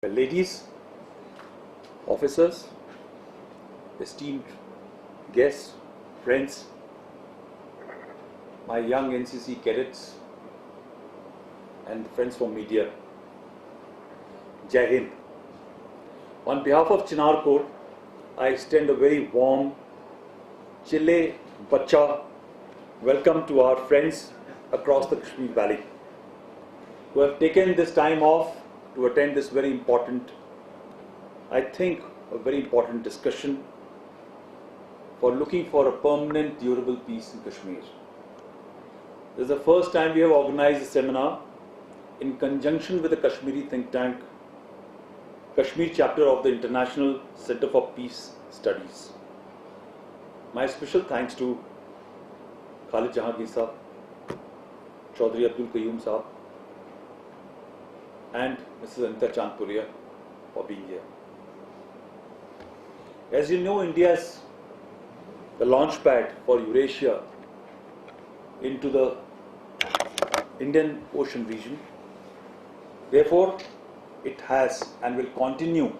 Ladies, officers, esteemed guests, friends, my young NCC cadets and friends from media, Jai Hind. On behalf of Chinar Corps, I extend a very warm, chile bacha welcome to our friends across the Kashmir Valley who have taken this time off to attend this very important, I think, a very important discussion for looking for a permanent, durable peace in Kashmir. This is the first time we have organized a seminar in conjunction with the Kashmiri think tank, Kashmir chapter of the International Center for Peace Studies. My special thanks to Khalid Jehangir Sahab, Chaudhry Abdul Qayyum Sahab, and Mrs. Anita Chandpuria for being here. As you know, India is the launchpad for Eurasia into the Indian Ocean region. Therefore, it has and will continue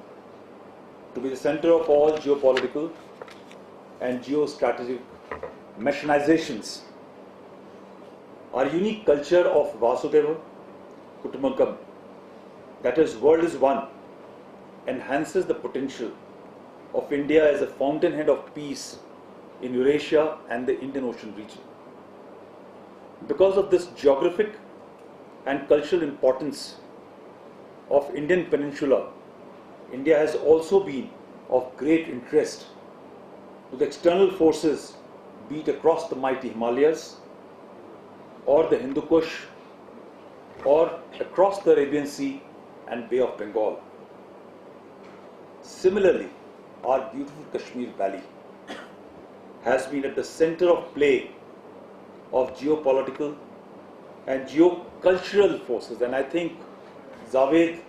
to be the center of all geopolitical and geostrategic machinations. Our unique culture of Vasudeva Kutumbakam, that is, world is one, enhances the potential of India as a fountainhead of peace in Eurasia and the Indian Ocean region. Because of this geographic and cultural importance of Indian Peninsula, India has also been of great interest to the external forces, be it across the mighty Himalayas or the Hindu Kush or across the Arabian Sea and Bay of Bengal. Similarly, our beautiful Kashmir Valley has been at the center of play of geopolitical and geocultural forces, and I think Javed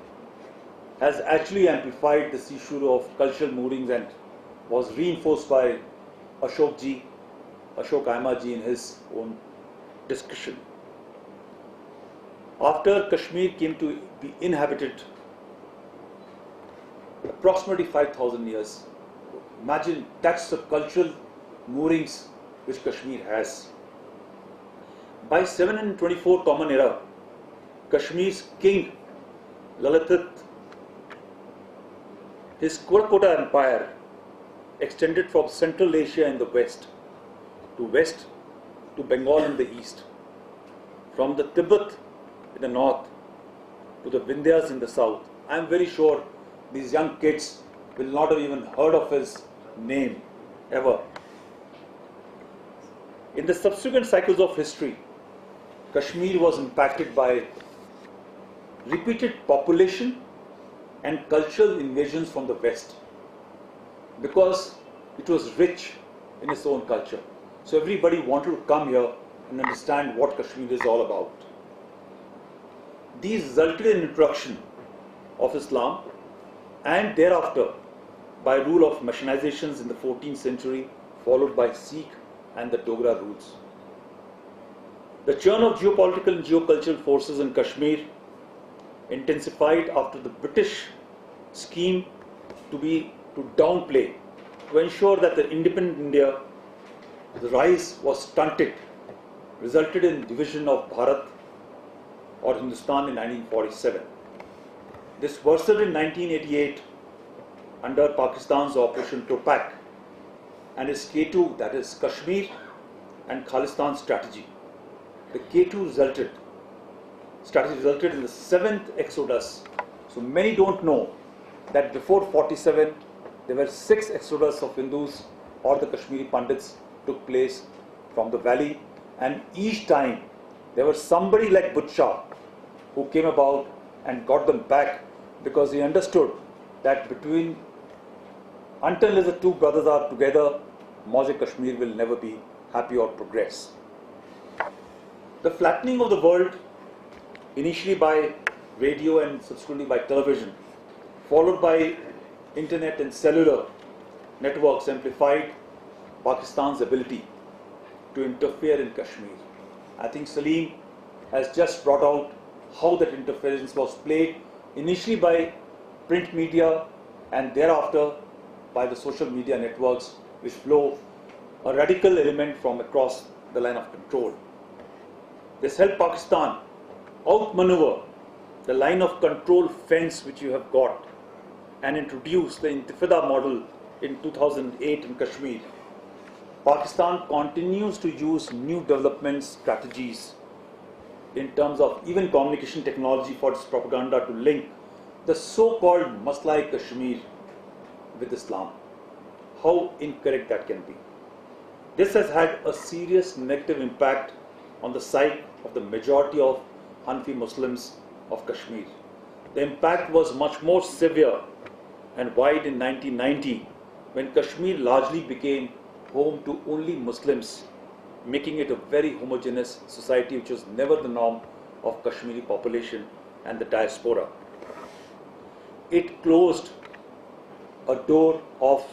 has actually amplified this issue of cultural moodings and was reinforced by Ashok Aima ji in his own discussion. After Kashmir came to be inhabited approximately 5,000 years, imagine that's the cultural moorings which Kashmir has. By 724 Common Era, Kashmir's king Lalitit, his Kurakota Empire extended from Central Asia in the west to Bengal in the east, from the Tibet in the north to the Vindhyas in the south. I am very sure these young kids will not have even heard of his name ever. In the subsequent cycles of history, Kashmir was impacted by repeated population and cultural invasions from the west because it was rich in its own culture. So everybody wanted to come here and understand what Kashmir is all about. These resulted in introduction of Islam and thereafter by rule of machinations in the 14th century, followed by Sikh and the Dogra rules. The churn of geopolitical and geocultural forces in Kashmir intensified after the British scheme to downplay, to ensure that the independent India, the rise was stunted, resulted in division of Bharat or Hindustan in 1947. This worsened in 1988 under Pakistan's Operation Topak and its K2, that is Kashmir and Khalistan strategy. The K2 strategy resulted in the 7th exodus. So many don't know that before 47 there were 6 exodus of Hindus or the Kashmiri Pandits took place from the valley, and each time there was somebody like Butcha who came about and got them back because he understood that until the two brothers are together, Mauj Kashmir will never be happy or progress. The flattening of the world, initially by radio and subsequently by television, followed by internet and cellular networks, amplified Pakistan's ability to interfere in Kashmir. I think Salim has just brought out how that interference was played initially by print media, and thereafter by the social media networks which flow a radical element from across the line of control. This helped Pakistan outmaneuver the line of control fence which you have got and introduce the Intifada model in 2008 in Kashmir. Pakistan continues to use new development strategies in terms of even communication technology for its propaganda to link the so-called Masla Kashmir with Islam. How incorrect that can be. This has had a serious negative impact on the psyche of the majority of Hanafi Muslims of Kashmir. The impact was much more severe and wide in 1990 when Kashmir largely became home to only Muslims, making it a very homogeneous society which was never the norm of Kashmiri population and the diaspora. It closed a door of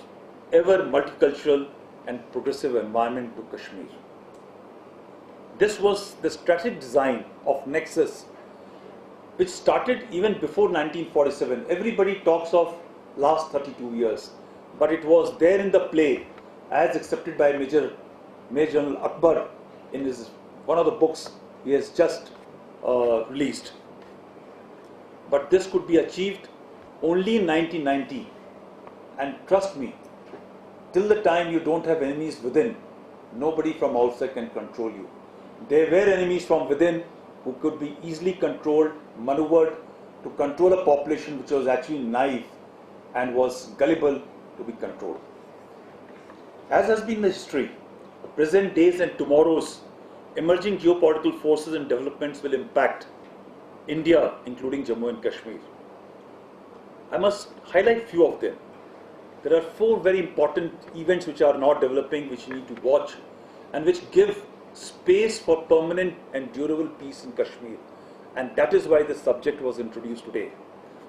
ever multicultural and progressive environment to Kashmir. This was the strategic design of Nexus, which started even before 1947. Everybody talks of last 32 years, but it was there in the play as accepted by Major General Akbar in one of the books he has just released. But this could be achieved only in 1990, and trust me, till the time you don't have enemies within, nobody from outside can control you. There were enemies from within who could be easily controlled, maneuvered to control a population which was actually naive and was gullible to be controlled. As has been the history, present days and tomorrow's emerging geopolitical forces and developments will impact India, including Jammu and Kashmir. I must highlight few of them. There are 4 very important events which are now developing, which you need to watch, and which give space for permanent and durable peace in Kashmir. And that is why this subject was introduced today.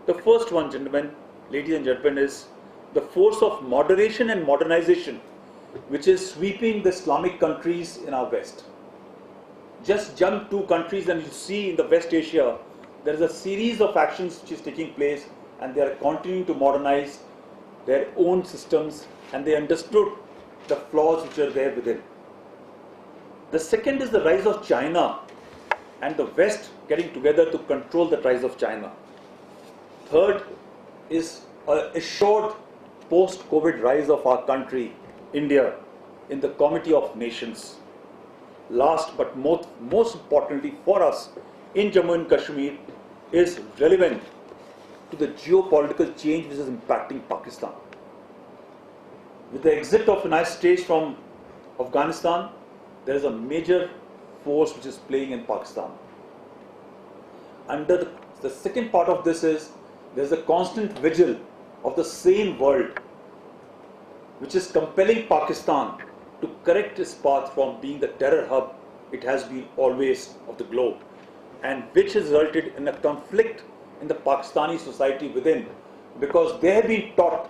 The first one, gentlemen, ladies and gentlemen, is the force of moderation and modernization, which is sweeping the Islamic countries in our West. Just jump 2 countries and you see in the West Asia, there is a series of actions which is taking place, and they are continuing to modernize their own systems, and they understood the flaws which are there within. The second is the rise of China and the West getting together to control the rise of China. Third is a assured post-COVID rise of our country, India, in the Committee of Nations. Last but most importantly for us in Jammu and Kashmir is relevant to the geopolitical change which is impacting Pakistan. With the exit of the United States from Afghanistan, there is a major force which is playing in Pakistan. Under the second part of this is there is a constant vigil of the same world which is compelling Pakistan to correct its path from being the terror hub it has been always of the globe, and which has resulted in a conflict in the Pakistani society within, because they have been taught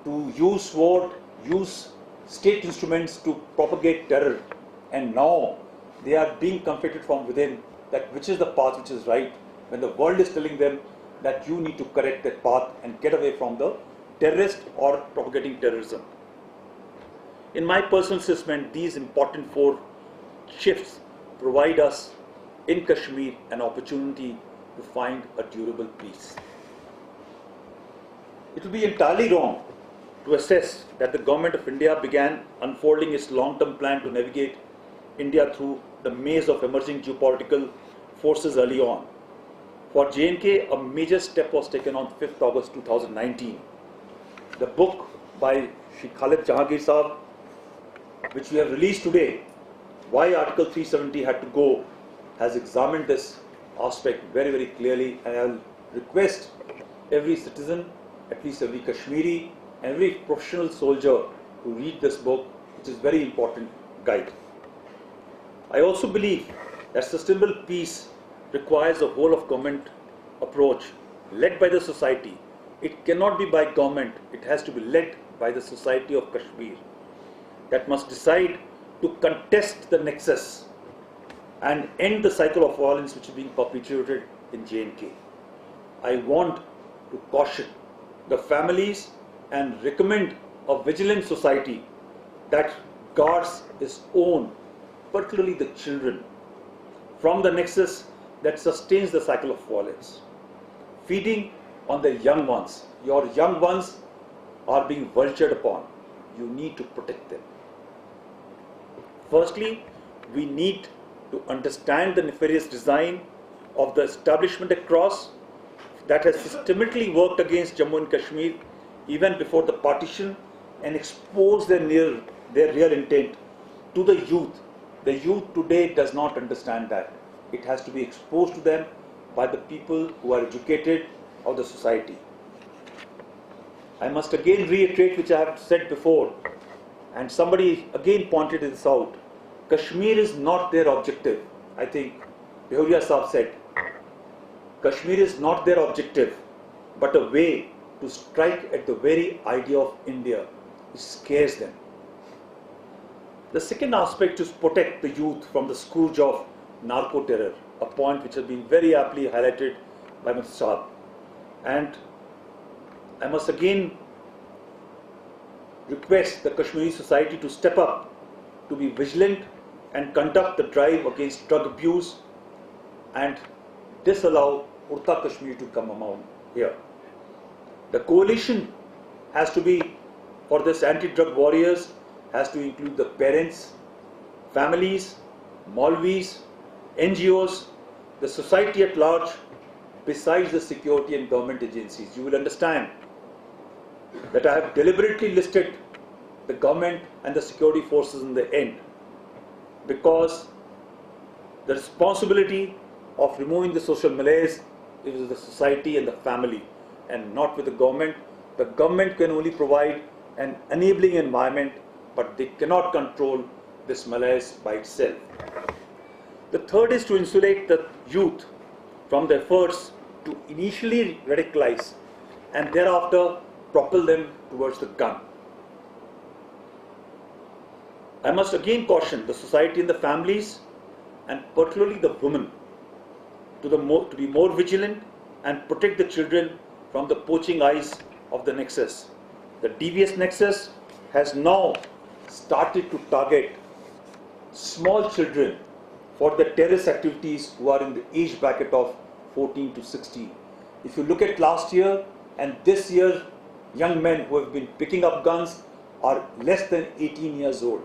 to use sword, use state instruments to propagate terror, and now they are being conflicted from within that which is the path which is right, when the world is telling them that you need to correct that path and get away from the terrorist or propagating terrorism. In my personal assessment, these important 4 shifts provide us in Kashmir an opportunity to find a durable peace. It will be entirely wrong to assess that the Government of India began unfolding its long-term plan to navigate India through the maze of emerging geopolitical forces early on. For J&K, a major step was taken on 5th August 2019. The book by Sheikh Khalid Jehangir Sahab, which we have released today, Why Article 370 Had to Go, has examined this aspect very, very clearly, and I will request every citizen, at least every Kashmiri, and every professional soldier to read this book, which is very important guide. I also believe that sustainable peace requires a whole of government approach led by the society. It cannot be by government, it has to be led by the society of Kashmir, that must decide to contest the nexus and end the cycle of violence which is being perpetuated in J&K. I want to caution the families and recommend a vigilant society that guards its own, particularly the children, from the nexus that sustains the cycle of violence. Feeding on the young ones. Your young ones are being vultured upon. You need to protect them. Firstly, we need to understand the nefarious design of the establishment across that has systematically worked against Jammu and Kashmir even before the partition and expose their real intent to the youth. The youth today does not understand that. It has to be exposed to them by the people who are educated of the society. I must again reiterate, which I have said before, and somebody again pointed this out. Kashmir is not their objective. I think Behuria Saab said, Kashmir is not their objective, but a way to strike at the very idea of India. It scares them. The second aspect is protect the youth from the scourge of narco-terror, a point which has been very aptly highlighted by Mr. Saab. And I must again request the Kashmiri society to step up, to be vigilant and conduct the drive against drug abuse and disallow Urta Kashmir to come among here. The coalition has to be, for this anti-drug warriors, has to include the parents, families, Maulvis, NGOs, the society at large, besides the security and government agencies. You will understand that I have deliberately listed the government and the security forces in the end, because the responsibility of removing the social malaise is with the society and the family, and not with the government. The government can only provide an enabling environment, but they cannot control this malaise by itself. The third is to insulate the youth from the efforts to initially radicalize and thereafter propel them towards the gun. I must again caution the society and the families, and particularly the women, to be more vigilant and protect the children from the poaching eyes of the nexus. The devious nexus has now started to target small children for the terrorist activities who are in the age bracket of 14 to 16. If you look at last year and this year, young men who have been picking up guns are less than 18 years old,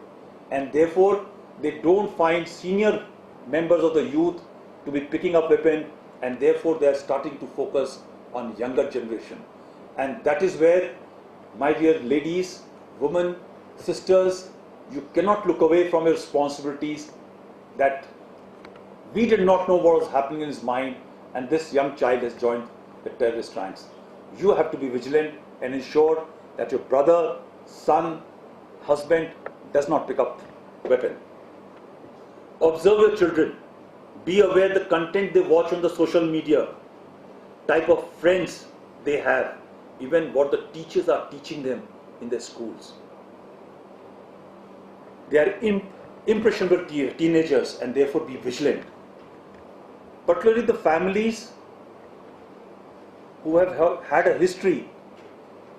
and therefore they don't find senior members of the youth to be picking up weapons, and therefore they are starting to focus on younger generation. And that is where, my dear ladies, women, sisters, you cannot look away from your responsibilities, that we did not know what was happening in his mind, and this young child has joined the terrorist ranks. You have to be vigilant and ensure that your brother, son, husband does not pick up weapon. Observe your children. Be aware the content they watch on the social media, type of friends they have, even what the teachers are teaching them in their schools. They are impressionable teenagers, and therefore be vigilant. Particularly the families who have had a history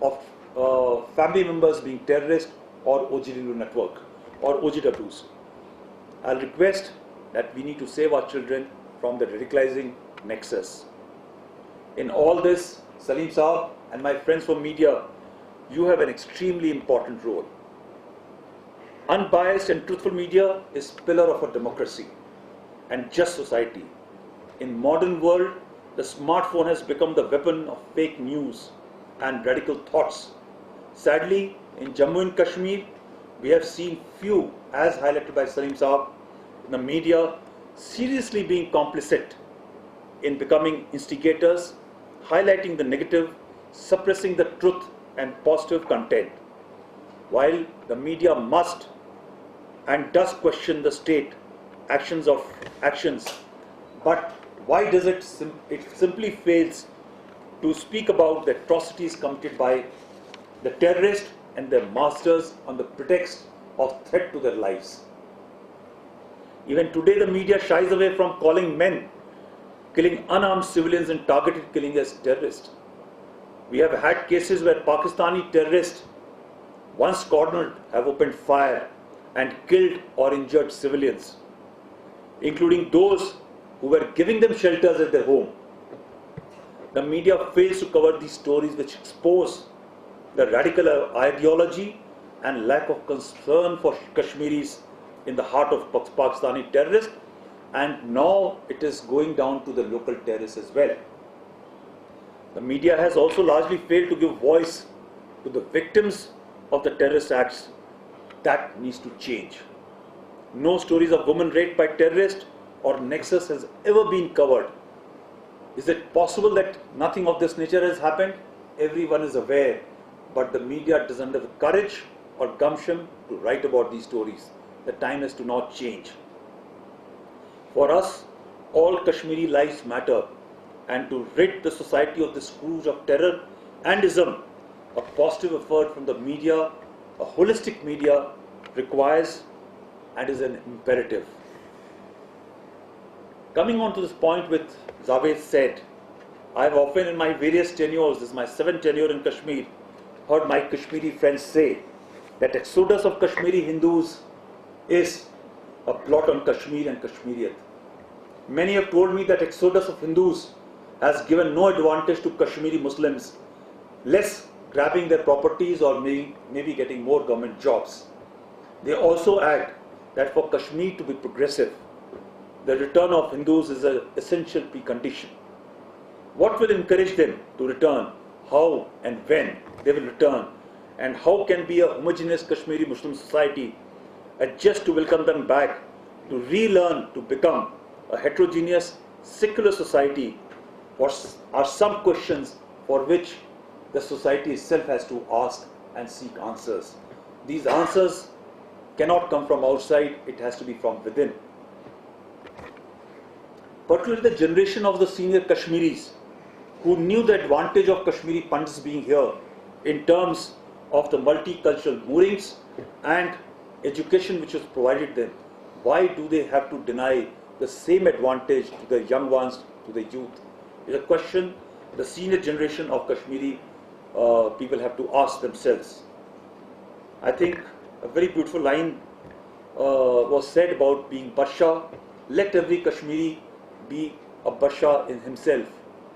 of family members being terrorists or OGW network or OGWs. I'll request that we need to save our children from the radicalizing nexus. In all this, Salim Saab and my friends from media, you have an extremely important role. Unbiased and truthful media is pillar of a democracy and just society. In modern world, the smartphone has become the weapon of fake news and radical thoughts. Sadly, in Jammu and Kashmir, we have seen few, as highlighted by Salim Saab, in the media seriously being complicit in becoming instigators, highlighting the negative, suppressing the truth and positive content. While the media must and does question the state actions, but why does it simply fails to speak about the atrocities committed by the terrorists and their masters on the pretext of threat to their lives? Even today the media shies away from calling men killing unarmed civilians and targeted killing as terrorists. We have had cases where Pakistani terrorists, once cornered, have opened fire and killed or injured civilians, including those who were giving them shelters at their home. The media fails to cover these stories which expose the radical ideology and lack of concern for Kashmiris in the heart of Pakistani terrorists, and now it is going down to the local terrorists as well. The media has also largely failed to give voice to the victims of the terrorist acts. That needs to change. No stories of women raped by terrorists or nexus has ever been covered. Is it possible that nothing of this nature has happened? Everyone is aware, but the media doesn't have the courage or gumption to write about these stories. The time has to now change. For us, all Kashmiri lives matter, and to rid the society of the scourge of terror and ism, a positive effort from the media, a holistic media, requires and is an imperative. Coming on to this point which Javed said, I have often in my various tenures, this is my 7th tenure in Kashmir, heard my Kashmiri friends say that exodus of Kashmiri Hindus is a blot on Kashmir and Kashmiriyat. Many have told me that exodus of Hindus has given no advantage to Kashmiri Muslims, less grabbing their properties or maybe getting more government jobs. They also add that for Kashmir to be progressive, the return of Hindus is an essential precondition. What will encourage them to return, how and when they will return, and how can be a homogeneous Kashmiri Muslim society adjust to welcome them back, to relearn to become a heterogeneous secular society, are some questions for which the society itself has to ask and seek answers. These answers cannot come from outside, it has to be from within. Particularly the generation of the senior Kashmiris who knew the advantage of Kashmiri Pandits being here in terms of the multicultural moorings and education which was provided them. Why do they have to deny the same advantage to the young ones, to the youth? It's a question the senior generation of Kashmiri people have to ask themselves. I think a very beautiful line was said about being Badsha. Let every Kashmiri be a Badsha in himself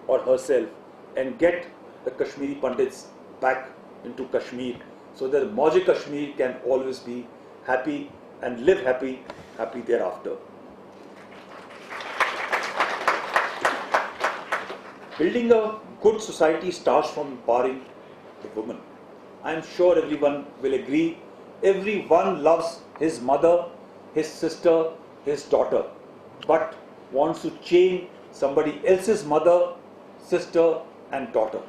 or herself and get the Kashmiri Pandits back into Kashmir so that Mauj Kashmir can always be happy and live happy thereafter. Building a good society starts from empowering the woman. I am sure everyone will agree. Everyone loves his mother, his sister, his daughter, but wants to change somebody else's mother, sister and daughter.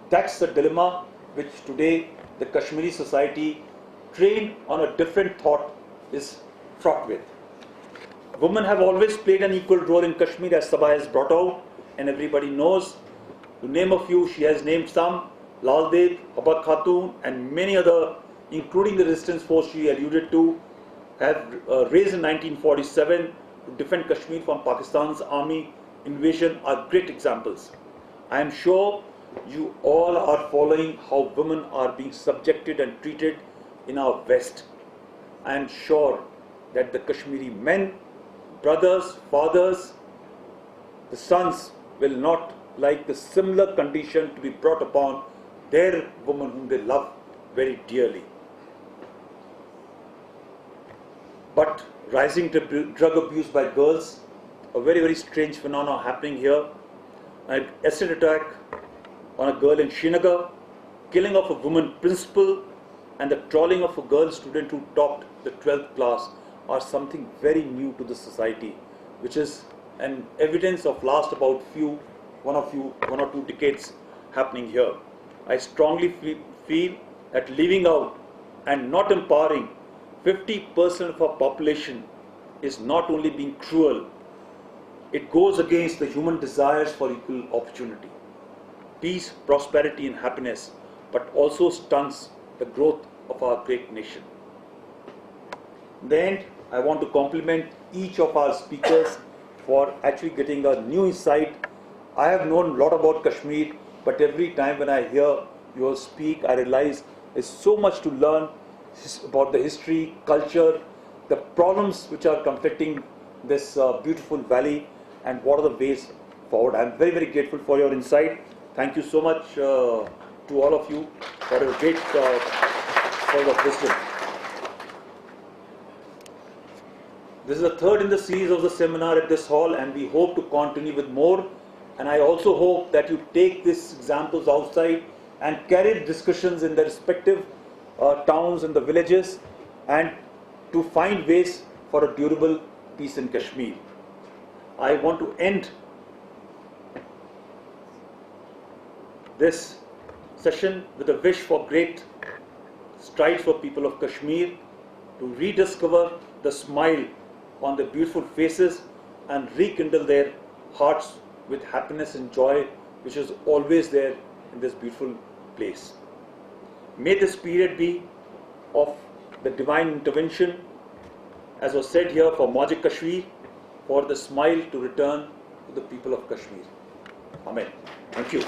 That's the dilemma which today the Kashmiri society, trained on a different thought, is fraught with. Women have always played an equal role in Kashmir, as Sabha has brought out, and everybody knows. To name a few, she has named some: Lal Deb, Habba Khatun, and many other, including the resistance force she alluded to, have raised in 1947 to defend Kashmir from Pakistan's army invasion, are great examples. I am sure you all are following how women are being subjected and treated in our West. I am sure that the Kashmiri men, brothers, fathers, the sons will not like the similar condition to be brought upon their women whom they love very dearly. But rising drug abuse by girls, a very, very strange phenomenon happening here. An acid attack on a girl in Srinagar, killing of a woman principal, and the trawling of a girl student who topped the 12th class are something very new to the society, which is an evidence of last about one or two decades happening here. I strongly feel that leaving out and not empowering 50% of our population is not only being cruel, it goes against the human desires for equal opportunity, peace, prosperity and happiness, but also stunts the growth of our great nation. In the end, I want to compliment each of our speakers for actually getting a new insight. I have known a lot about Kashmir, but every time when I hear you all speak, I realize there's so much to learn about the history, culture, the problems which are conflicting this beautiful valley, and what are the ways forward. I'm very, very grateful for your insight. Thank you so much to all of you for your great sort of wisdom. This is the third in the series of the seminar at this hall, and we hope to continue with more. And I also hope that you take these examples outside and carry discussions in the respective towns and the villages, and to find ways for a durable peace in Kashmir. I want to end this session with a wish for great strides for people of Kashmir to rediscover the smile on their beautiful faces and rekindle their hearts with happiness and joy, which is always there in this beautiful place. May this period be of the divine intervention, as was said here, for Magic Kashmir, for the smile to return to the people of Kashmir. Amen. Thank you.